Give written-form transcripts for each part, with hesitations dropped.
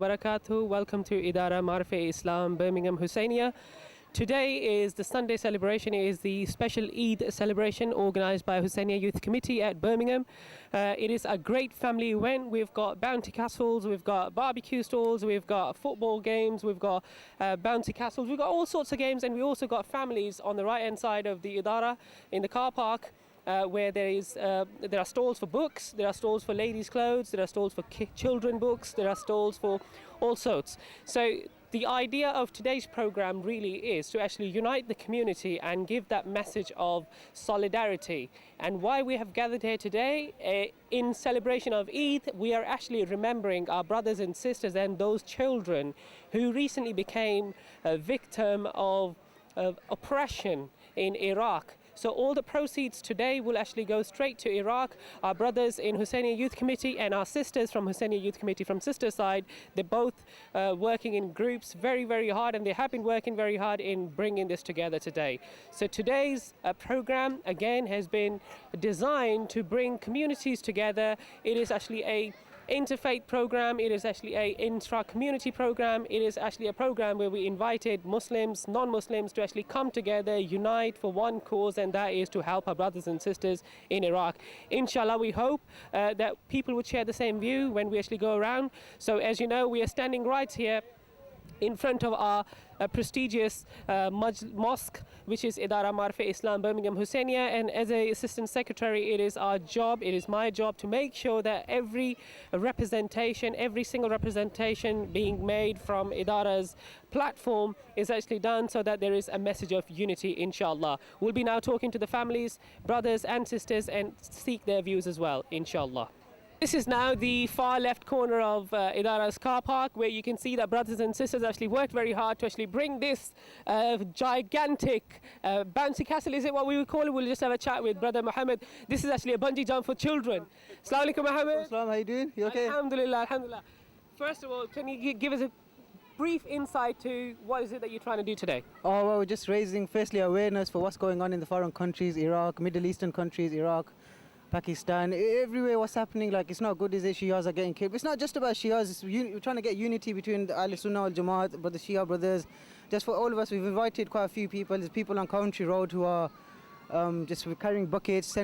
Barakatuh. Welcome to Idara Marfe Islam Birmingham HUSSAINIA. Today is the Sunday celebration. It is the special Eid celebration organised by HUSSAINIA Youth Committee at Birmingham. It is a great family event. We've got bounty castles, we've got barbecue stalls, we've got football games, we've got bouncy castles, we've got all sorts of games, and we also got families on the right hand side of the Idara in the car park. Where there are stalls for books, there are stalls for ladies' clothes, there are stalls for children books, there are stalls for all sorts. So the idea of today's program really is to actually unite the community and give that message of solidarity. And why we have gathered here today in celebration of Eid, we are actually remembering our brothers and sisters and those children who recently became a victim of oppression in Iraq. So all the proceeds today will actually go straight to Iraq. Our brothers in HUSSAINIA Youth Committee and our sisters from HUSSAINIA Youth Committee from sister side, they're both working in groups very, very hard, and they have been working very hard in bringing this together today. So today's program again has been designed to bring communities together. It is actually a Interfaith program, it is actually a intra-community program, it is actually a program where we invited Muslims, non-Muslims to actually come together, unite for one cause, and that is to help our brothers and sisters in Iraq. Inshallah, we hope that people would share the same view when we actually go around. So as you know, we are standing right here in front of our prestigious mosque, which is Idara Marfe Islam Birmingham HUSSAINIA, and as a assistant secretary, it is our job, it is my job to make sure that every single representation being made from Idara's platform is actually done so that there is a message of unity, inshallah. We'll be now talking to the families, brothers and sisters, and seek their views as well, inshallah. This is now the far left corner of Idara's car park, where you can see that brothers and sisters actually worked very hard to actually bring this gigantic bouncy castle, is it what we would call it? We'll just have a chat with Brother Muhammad. This is actually a bungee jump for children. Assalamu alaikum, Muhammad. Assalamu, how you doing? You okay? Alhamdulillah, alhamdulillah. First of all, can you give us a brief insight to what is it that you're trying to do today? Oh, well, we're just raising, firstly, awareness for what's going on in the foreign countries, Iraq, Middle Eastern countries, Iraq, Pakistan, everywhere what's happening. Like, it's not good, is it? Shias are getting killed. It's not just about Shias, we're trying to get unity between the Ahl Sunnah wal Jamaat, but the Shia brothers. Just for all of us, we've invited quite a few people. There's people on Country Road who are just carrying buckets,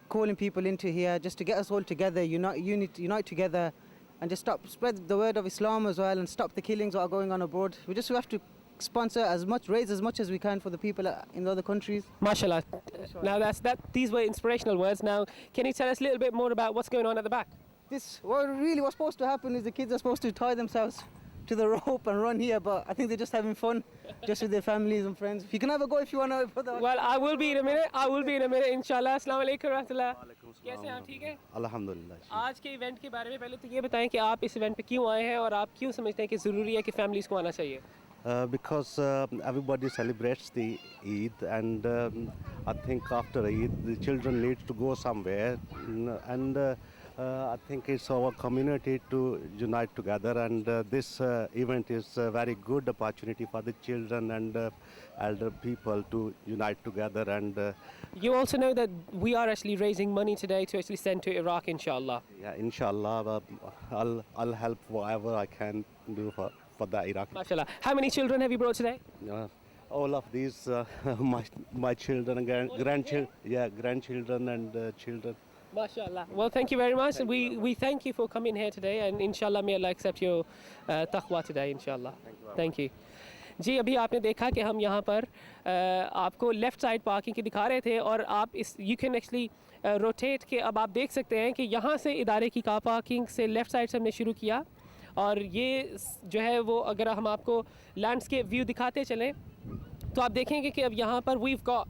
calling people into here just to get us all together, unite together, and just spread the word of Islam as well, and stop the killings that are going on abroad. We have to sponsor raise as much as we can for the people in the other countries. MashaAllah. Now these were inspirational words. Now, can you tell us a little bit more about what's going on at the back? What's supposed to happen is the kids are supposed to tie themselves to the rope and run here, but I think they're just having fun, just with their families and friends. You can have a go if you want to. Well, I will be in a minute, inshallah. Assalamu alaikum warahmatullah. कैसे हैं आप, ठीक है? अल्हम्दुलिल्लाह। आज के event के बारे में पहले तो ये बताएं कि आप इस इवेंट पे क्यों आए हैं और आप क्यों समझते हैं कि ज़रूरी है कि फैमिलीज़ को आना चाहिए? Because everybody celebrates the Eid, and I think after Eid the children need to go somewhere, and I think it's our community to unite together, and this event is a very good opportunity for the children and elder people to unite together. And you also know that we are actually raising money today to actually send to Iraq, inshallah. Yeah, inshallah, I'll help whatever I can do for the Iraq. MashaAllah. How many children have you brought today? All of these, my children and grandchildren and children. MashaAllah. Well, thank you very much. We thank you for coming here today, and inshallah may Allah accept your taqwa today, inshallah. Thank you. जी, अभी आपने देखा कि हम यहाँ पर आपको left side parking की दिखा रहे थे, और आप यू कैन एक्चुअली रोटेट के अब आप देख सकते हैं कि यहाँ से इदारे की कार पार्किंग से लेफ़्ट साइड से हमने शुरू किया, और ये जो है वो अगर हम आपको लैंडस्केप व्यू दिखाते चलें तो आप देखेंगे कि अब यहाँ पर we've got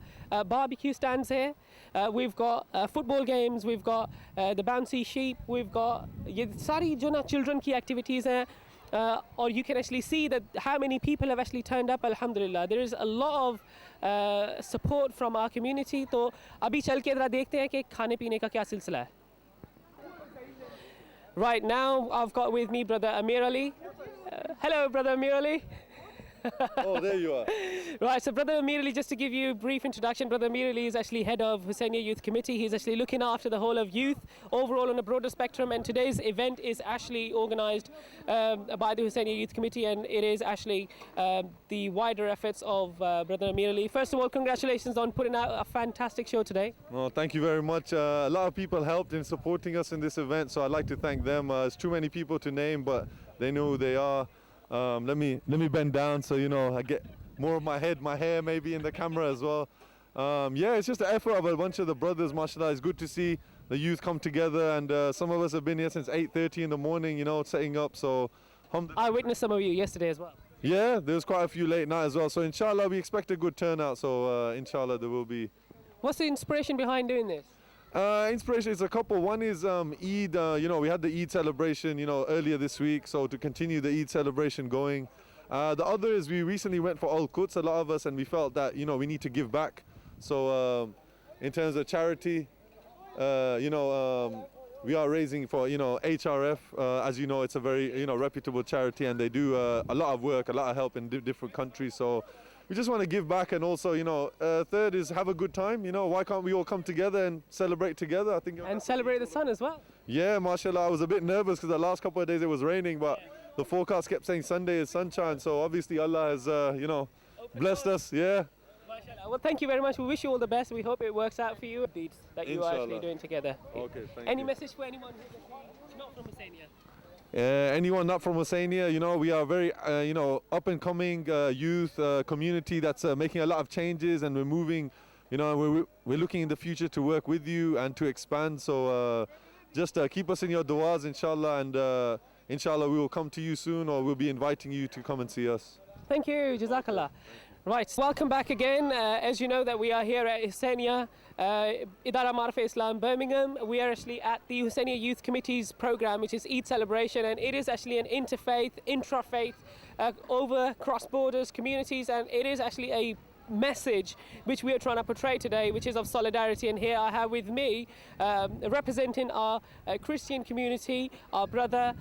barbecue stands here, we've got football games, we've got the bouncy sheep, we've got ये सारी जो ना children की activities हैं, or you can actually see that how many people have actually turned up. Alhamdulillah, there is a lot of support from our community. तो अभी चल के ज़रा देखते हैं कि खाने पीने का क्या सिलसिला है. Right now, I've got with me Brother Amir Ali. Hello, Brother Amir Ali. Oh, there you are. Right, so Brother Amir Ali, just to give you a brief introduction, Brother Amir Ali is actually head of Hussainia Youth Committee. He's actually looking after the whole of youth overall on a broader spectrum, and today's event is actually organised by the Hussainia Youth Committee, and it is actually the wider efforts of Brother Amir Ali. First of all, congratulations on putting out a fantastic show today. Well, thank you very much. A lot of people helped in supporting us in this event, so I'd like to thank them. It's too many people to name, but they know who they are. Let me bend down so I get more of my hair maybe in the camera as well. Yeah, it's just an effort of a bunch of the brothers, mashallah. It's good to see the youth come together, and some of us have been here since 8:30 in the morning, setting up. So, I witnessed some of you yesterday as well. yeah, there's quite a few late night as well. So, inshallah, we expect a good turnout. So, inshallah, there will be. What's the inspiration behind doing this? Inspiration is a couple. One is Eid. We had the Eid celebration, earlier this week. So to continue the Eid celebration going. The other is we recently went for Al Quds, a lot of us, and we felt that we need to give back. So in terms of charity, we are raising for HRF. As you know, it's a very reputable charity, and they do a lot of work, a lot of help in different countries. So we just want to give back, and also, third is have a good time. Why can't we all come together and celebrate together? I think. And celebrate the sun as well. Yeah, mashallah. I was a bit nervous because the last couple of days it was raining, but the forecast kept saying Sunday is sunshine. So obviously Allah has, blessed us. Yeah. Well, thank you very much. We wish you all the best. We hope it works out for you. Deeds that you are actually doing together. Okay, thank Any you. message for anyone who's not from Hussainia? Anyone not from Hussainia, we are very, up and coming youth community that's making a lot of changes, and we're moving, we're looking in the future to work with you and to expand. So just keep us in your du'as, inshallah, and inshallah we will come to you soon, or we'll be inviting you to come and see us. Thank you, Jazakallah. Right, welcome back again. As you know that we are here at Hussainia, Idara Marfa Islam Birmingham. We are actually at the Hussainia Youth Committee's program, which is Eid celebration, and it is actually an interfaith, intrafaith, over cross borders communities, and it is actually a message which we are trying to portray today, which is of solidarity. And here I have with me, representing our Christian community, our brother,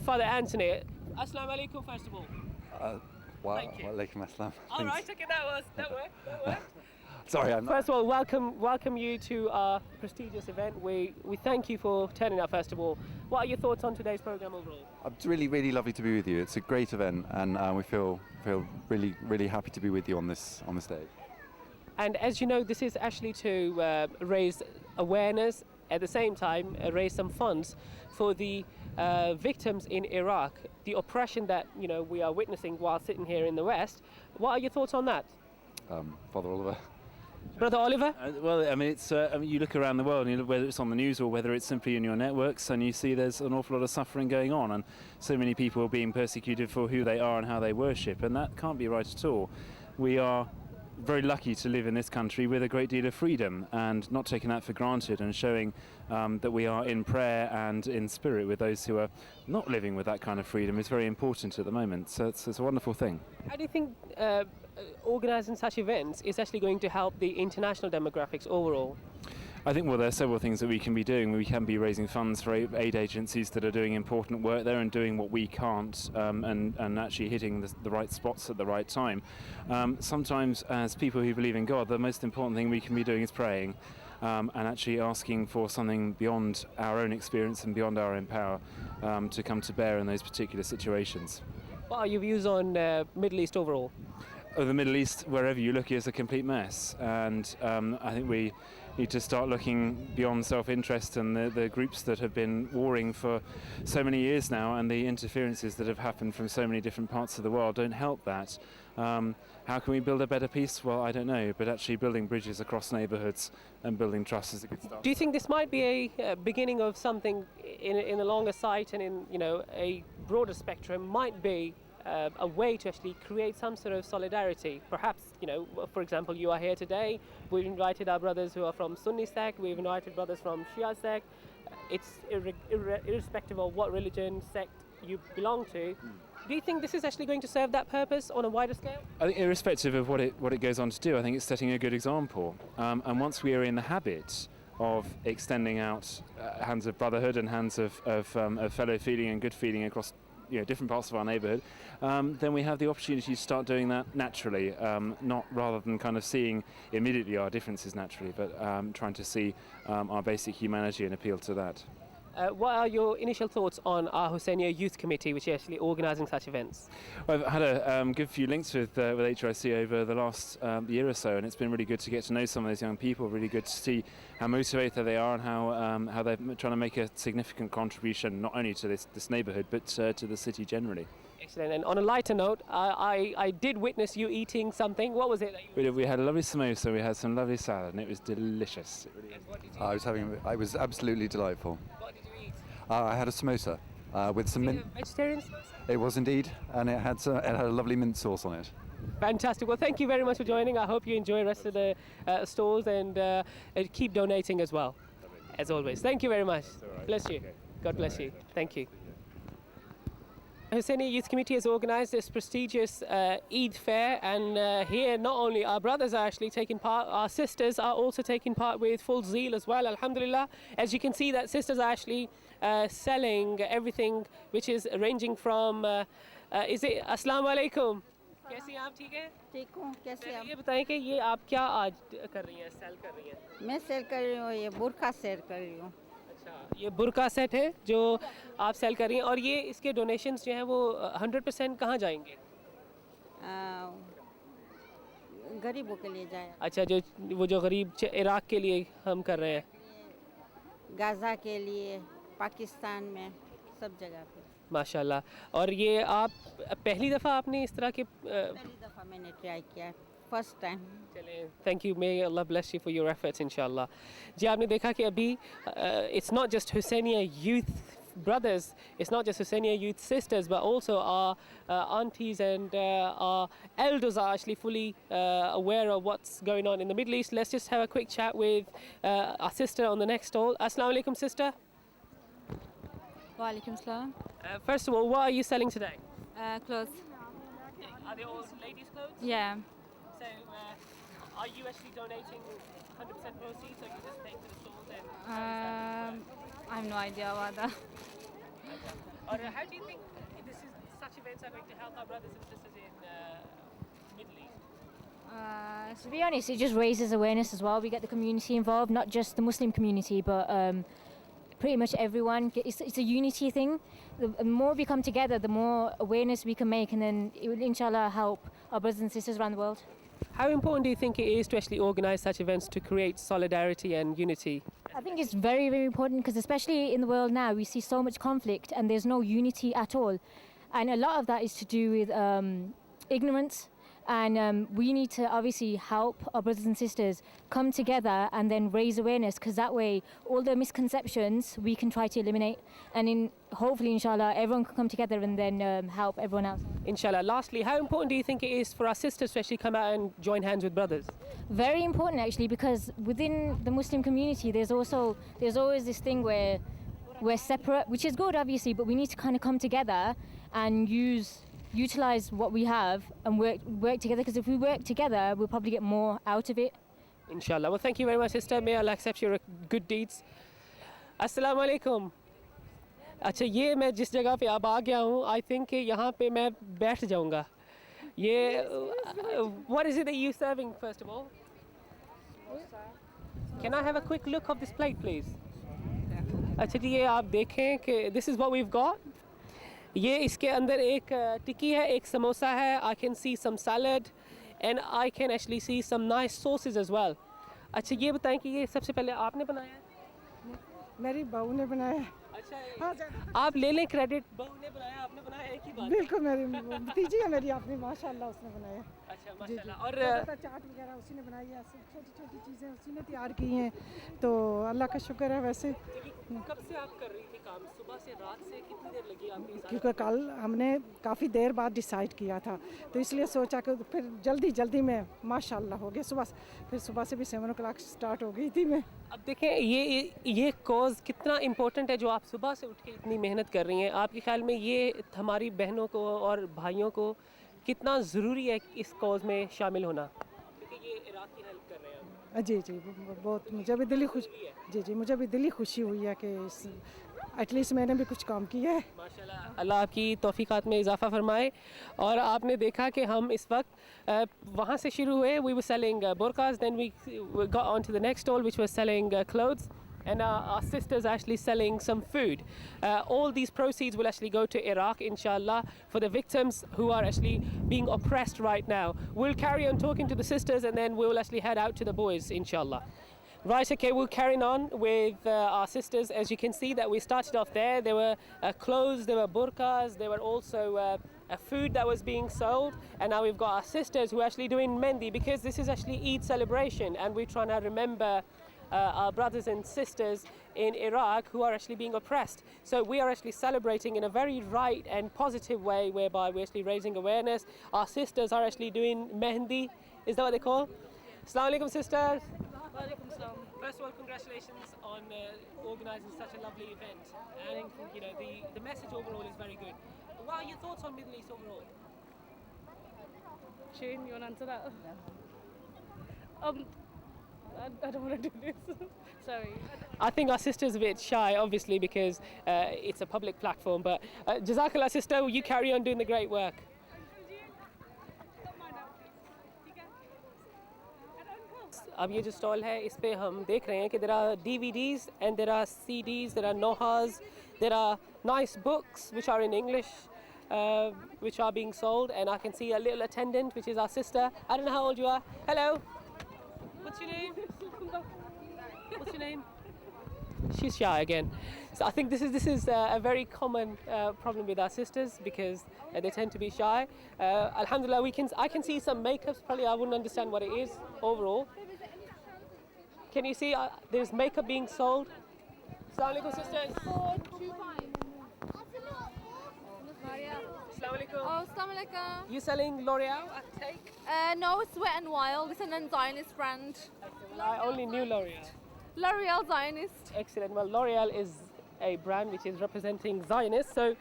Father Anthony. Assalamu alaikum, first of all. Wow, Thank you. walaikum assalam. All right, okay, that worked. Sorry, I'm not. First of all, welcome you to our prestigious event. We thank you for turning up, first of all. What are your thoughts on today's program overall? It's really, really lovely to be with you. It's a great event, and we feel really, really happy to be with you on this day. And as you know, this is actually to raise awareness, at the same time raise some funds for the victims in Iraq, the oppression that we are witnessing while sitting here in the West. What are your thoughts on that? Father Oliver. Brother Oliver? Well, I mean, it's you look around the world, and whether it's on the news or whether it's simply in your networks, and you see there's an awful lot of suffering going on, and so many people are being persecuted for who they are and how they worship, and that can't be right at all. We are very lucky to live in this country with a great deal of freedom, and not taking that for granted, and showing that we are in prayer and in spirit with those who are not living with that kind of freedom is very important at the moment. So it's a wonderful thing. How do you think organising such events is actually going to help the international demographics overall? I think, well, there are several things that we can be doing. We can be raising funds for aid agencies that are doing important work there and doing what we can't, and actually hitting the right spots at the right time. Sometimes, as people who believe in God, the most important thing we can be doing is praying, and actually asking for something beyond our own experience and beyond our own power to come to bear in those particular situations. What are your views on Middle East overall? The Middle East, wherever you look, is a complete mess, and I think we need to start looking beyond self-interest and the groups that have been warring for so many years now, and the interferences that have happened from so many different parts of the world don't help that. How can we build a better peace? Well, I don't know, but actually building bridges across neighbourhoods and building trust is a good start. Do you think this might be a beginning of something in a longer sight and in a broader spectrum might be a way to actually create some sort of solidarity? Perhaps, for example, you are here today. We've invited our brothers who are from Sunni sect. We've invited brothers from Shia sect. It's irrespective of what religion, sect you belong to. Do you think this is actually going to serve that purpose on a wider scale? I think irrespective of what it goes on to do, I think it's setting a good example. And once we are in the habit of extending out hands of brotherhood and hands of fellow feeling and good feeling across different parts of our neighbourhood, then we have the opportunity to start doing that naturally, not rather than kind of seeing immediately our differences naturally, but trying to see our basic humanity and appeal to that. What are your initial thoughts on our Hussainia Youth Committee, which is actually organising such events? I've had a good few links with HRC over the last year or so, and it's been really good to get to know some of those young people, really good to see how motivated they are and how they're trying to make a significant contribution, not only to this neighbourhood, but to the city generally. Excellent. And on a lighter note, I did witness you eating something. What was it that you We had a lovely samosa, we had some lovely salad, and it was delicious. It really is. I was absolutely delightful. What did you eat? I had a samosa with some mint. Vegetarian samosa? It was indeed, and it had a lovely mint sauce on it. Fantastic. Well, thank you very much for joining. I hope you enjoy the rest of the stalls and keep donating as well, as always. Thank you very much. Bless you. God bless you. Thank you. Hussainia Youth Committee has organised this prestigious Eid fair, and here not only our brothers are actually taking part, our sisters are also taking part with full zeal as well, alhamdulillah. As you can see, that sisters are actually selling everything, which is ranging from, is it Assalamu alaikum? कैसी हैं आप ठीक हैं? ठीक हूँ कैसे आप? ये बताएं कि ये आप क्या आज कर रही हैं, सेल कर रही हैं? मैं सेल कर रही हूँ, ये बुरखा सेल कर रही हूँ। अच्छा, ये बुरका सेट है जो आप सेल कर रही हैं, और ये इसके डोनेशंस जो हैं वो 100% कहाँ जाएंगे? गरीबों के लिए जाए। अच्छा, जो गरीब इराक के लिए हम कर रहे हैं। गाज़ा के लिए, पाकिस्तान में, सब जगह पे। माशाल्लाह। और ये आप पहली दफ़ा आपने इस तरह के पहली दफ़ा मैंने ट्राई किया, फर्स्ट टाइम। चलें, thank you, may Allah bless you for your efforts इंशाल्लाह। जी, आपने देखा कि अभी it's not just Husainiya youth brothers, it's not just Hussainia youth sisters, but also our aunties and our elders are actually fully aware of what's going on in the Middle East. Let's just have a quick chat with our sister on the next stall. Assalamu alaikum, sister. Wa alaikum salam. First of all, what are you selling today? Clothes. Are they all ladies' clothes? Yeah. So, are you actually donating 100% proceeds, or you just take to the stalls and? I have no idea about that. Or how do you think such events are going to help our brothers and sisters in Middle East? To be honest, it just raises awareness as well. We get the community involved, not just the Muslim community, but pretty much everyone. It's a unity thing. The more we come together, the more awareness we can make, and then it will inshallah help our brothers and sisters around the world. How important do you think it is to actually organise such events to create solidarity and unity? I think it's very, very important, because especially in the world now, we see so much conflict and there's no unity at all. And a lot of that is to do with ignorance. And we need to obviously help our brothers and sisters come together and then raise awareness, because that way all the misconceptions we can try to eliminate. And hopefully, inshallah, everyone can come together and then help everyone else. Inshallah. Lastly, how important do you think it is for our sisters to actually come out and join hands with brothers? Very important, actually, because within the Muslim community, there's always this thing where we're separate, which is good, obviously, but we need to kind of come together and utilize what we have and work together, because if we work together, we'll probably get more out of it. Inshallah. Well, thank you very much, sister. May Allah accept your good deeds. Assalamu alaikum. अच्छा, ये मैं जिस जगह पे अब आ गया हूँ, I think कि यहाँ पे मैं बैठ जाऊँगा. ये what is it that you serving first of all? Can I have a quick look of this plate, please? अच्छा जी, ये आप देखें कि this is what we've got. ये इसके अंदर एक टिक्की है, एक समोसा है. I can see some salad and I can actually see some nice sauces as well. अच्छा, ये बताएं कि ये सबसे पहले आपने बनाया है? मेरी बहू ने बनाया। अच्छा, आप ले लें क्रेडिट, बहू ने बनाया, आपने बनाया, एक ही बात। बिल्कुल, मेरी भतीजी है मेरी, आपने माशाल्लाह उसने बनाया। अच्छा, माशाल्लाह। और चाट वगैरह उसी ने बनाई है, सब छोटी-छोटी चीज़ें उसी ने तैयार की हैं, तो अल्लाह का शुक्र है। वैसे कब से आप कर रही थी काम? सुबह से, रात से, कितनी देर लगी आपको? क्योंकि कल हमने काफ़ी देर बाद डिसाइड किया था, तो इसलिए सोचा कि फिर जल्दी में माशाल्लाह हो गया। फिर सुबह से भी 7 o'clock स्टार्ट हो गई थी मैं। अब देखें, ये कॉज कितना इम्पोर्टेंट है जो आप सुबह से उठ के इतनी मेहनत कर रही हैं। आपके ख्याल में ये हमारी बहनों को और भाइयों को कितना ज़रूरी है इस कॉज में शामिल होना, क्योंकि ये इराक की हेल्प कर रहे हैं? जी, मुझे भी दिली खुशी हुई है कि एटलीस्ट मैंने भी कुछ काम किया है. माशाल्लाह अल्लाह आपकी तौफीकात में इजाफा फरमाए और आपने देखा कि हम इस वक्त वहाँ से शुरू हुए we were selling burqas then we got on to the next stall which was selling clothes and our sisters are actually selling some food. All these proceeds will actually go to Iraq inshallah for the victims who are actually being oppressed right now. We'll carry on talking to the sisters and then we'll actually head out to the boys inshallah. Right, okay, we're carrying on with our sisters. As you can see that we started off there. There were clothes, there were burqas, there were also food that was being sold. And now we've got our sisters who are actually doing mehndi because this is actually Eid celebration and we're trying to remember our brothers and sisters in Iraq who are actually being oppressed. So we are actually celebrating in a very right and positive way whereby we're actually raising awareness. Our sisters are actually doing mehndi. Is that what they call? Assalamu alaikum sisters. First of all, congratulations on organising such a lovely event. And you know the message overall is very good. What are your thoughts on Middle East overall? Shane, you want to answer that? I don't want to do this. Sorry. I think our sister's a bit shy, obviously, because it's a public platform. But Jazakallah, sister, you carry on doing the great work. अब ये जो stall है इस पे हम देख रहे हैं कि there are DVDs and there are CDs, there are nohas, there are nice books which are in English which are being sold, and I can see a little attendant which is our sister. I don't know how old you are. Hello. What's your name? What's your name? She's shy again. So I think this is a very common problem with our sisters because they tend to be shy. Alhamdulillah, I can see some makeups. Probably I wouldn't understand what it is overall. Can you see there's makeup being sold? Assalamu alaikum sisters. 425. Assalamu alaikum. Oh, assalamu alaikum. You selling L'Oreal at Take? No, it's Wet and Wild. It's an Zionist brand. I only knew L'Oreal. L'Oreal Zionist. Excellent. Well, L'Oreal is a brand which is representing Zionists, so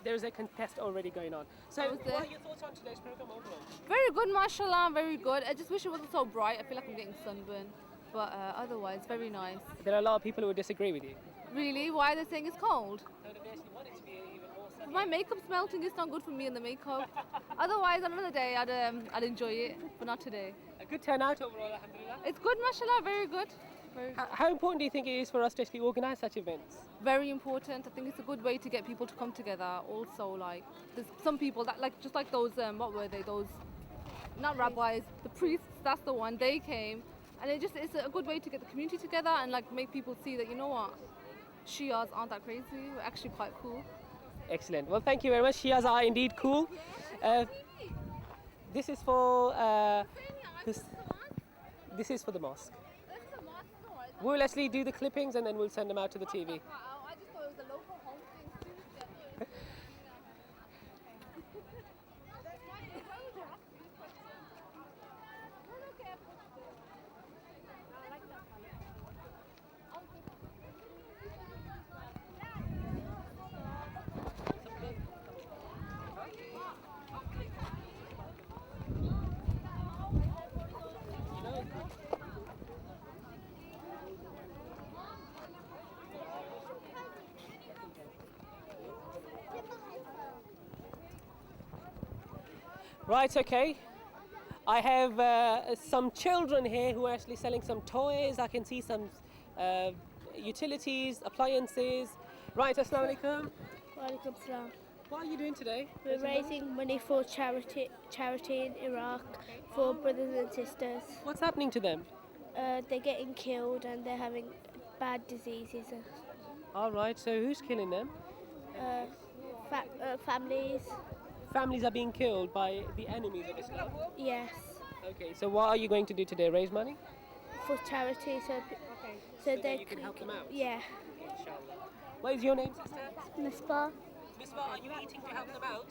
there's a contest already going on. So what are your thoughts on today's program overall? Very good, mashallah, very good. I just wish it wasn't so bright. I feel like I'm getting sunburned. But otherwise, very nice. There are a lot of people who would disagree with you. Really? Why are they saying it's cold? No, they actually want it to be even more sunny. My makeup's melting. It's not good for me and the makeup. Otherwise, another day, I'd enjoy it, but not today. A good turnout overall, alhamdulillah. It's good, mashallah, very good. Very good. How important do you think it is for us to actually organise such events? Very important. I think it's a good way to get people to come together. Also, like, there's some people that, like, just like those, what were they? Those, not rabbis, the priests, that's the one. They came. And it's a good way to get the community together and like make people see that, you know what, Shias aren't that crazy. We're actually quite cool. Excellent. Well, thank you very much. Shias are indeed cool. This is for this is for the mosque. We'll actually do the clippings and then we'll send them out to the TV. I just thought it was a local home thing. Right, okay. I have some children here who are actually selling some toys. I can see some utilities, appliances. Right, assalamu alaikum. Walaikum salam. What are you doing today? We're raising money for charity in Iraq for brothers and sisters. What's happening to them? They're getting killed and they're having bad diseases. All right, so who's killing them? Families. Families are being killed by the enemies of Islam? Yes. Okay, so what are you going to do today? Raise money? For charity, so that you can help them out? Yeah. Inshallah. What is your name, sister? Misbah. Misbah, are you eating to help them out?